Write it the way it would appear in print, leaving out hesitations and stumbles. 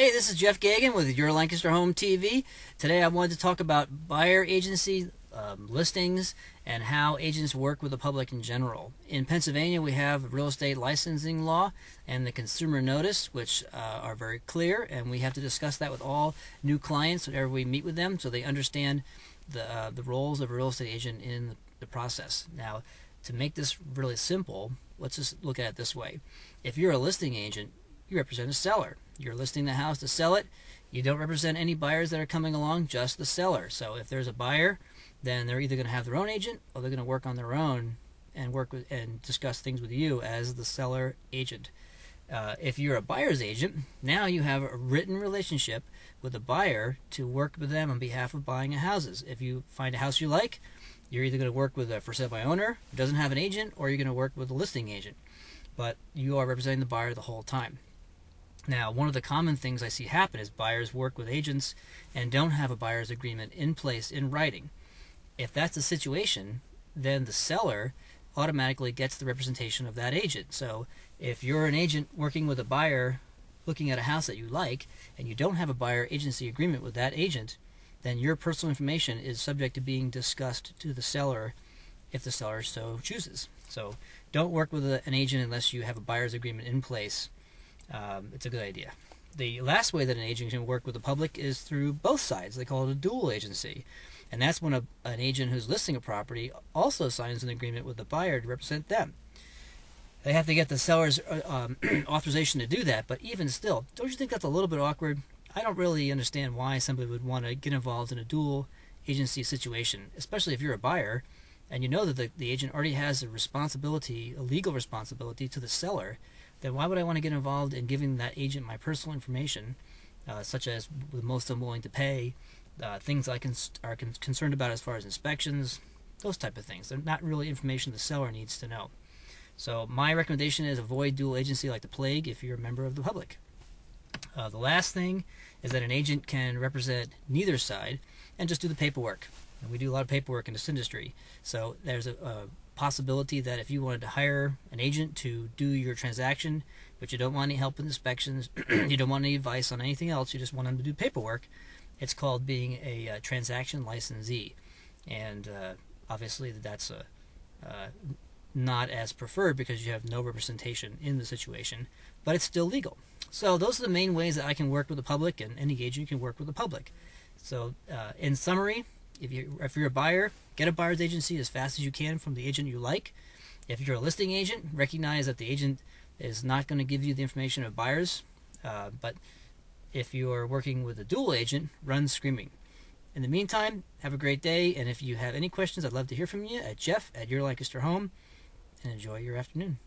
Hey, this is Jeff Gagan with your Lancaster Home TV. Today I wanted to talk about buyer agency listings and how agents work with the public in general. In Pennsylvania, we have real estate licensing law and the consumer notice, which are very clear, and we have to discuss that with all new clients whenever we meet with them so they understand the roles of a real estate agent in the process. Now, to make this really simple, let's just look at it this way. If you're a listing agent, you represent a seller. You're listing the house to sell it. You don't represent any buyers that are coming along, just the seller. So if there's a buyer, then they're either going to have their own agent or they're going to work on their own and work with and discuss things with you as the seller agent. If you're a buyer's agent, now you have a written relationship with the buyer to work with them on behalf of buying houses. If you find a house you like, you're either going to work with a for sale by owner who doesn't have an agent, or you're going to work with a listing agent. But you are representing the buyer the whole time. Now, one of the common things I see happen is buyers work with agents and don't have a buyer's agreement in place in writing. If that's the situation, then the seller automatically gets the representation of that agent. So if you're an agent working with a buyer looking at a house that you like and you don't have a buyer agency agreement with that agent, then your personal information is subject to being discussed to the seller if the seller so chooses. So don't work with an agent unless you have a buyer's agreement in place. It's a good idea. The last way that an agent can work with the public is through both sides. They call it a dual agency. And that's when an agent who's listing a property also signs an agreement with the buyer to represent them. They have to get the seller's authorization to do that, but even still, don't you think that's a little bit awkward? I don't really understand why somebody would want to get involved in a dual agency situation, especially if you're a buyer and you know that the agent already has a responsibility, a legal responsibility to the seller. Then why would I want to get involved in giving that agent my personal information, such as the most I'm willing to pay, things I are concerned about as far as inspections, those type of things. They're not really information the seller needs to know. So my recommendation is avoid dual agency like the plague if you're a member of the public. The last thing is that an agent can represent neither side and just do the paperwork. And we do a lot of paperwork in this industry. So there's a possibility that if you wanted to hire an agent to do your transaction, but you don't want any help with inspections, you don't want any advice on anything else, you just want them to do paperwork, it's called being a transaction licensee. And obviously that's not as preferred because you have no representation in the situation, but it's still legal. So those are the main ways that I can work with the public, and any agent can work with the public. So in summary, if you're a buyer, get a buyer's agency as fast as you can from the agent you like. If you're a listing agent, recognize that the agent is not going to give you the information of buyers. But if you're working with a dual agent, run screaming. In the meantime, have a great day. And if you have any questions, I'd love to hear from you at Jeff at Your Lancaster Home. And enjoy your afternoon.